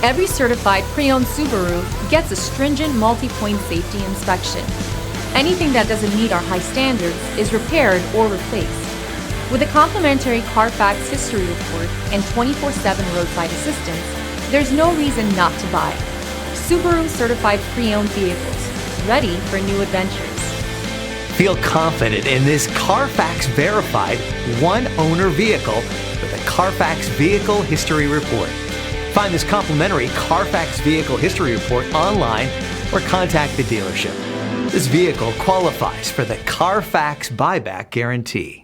Every certified pre-owned Subaru gets a stringent multi-point safety inspection. Anything that doesn't meet our high standards is repaired or replaced. With a complimentary Carfax history report and 24/7 roadside assistance, there's no reason not to buy. Subaru certified pre-owned vehicles, ready for new adventures. Feel confident in this Carfax verified one-owner vehicle with a Carfax Vehicle History Report. Find this complimentary Carfax Vehicle History Report online or contact the dealership. This vehicle qualifies for the Carfax Buyback Guarantee.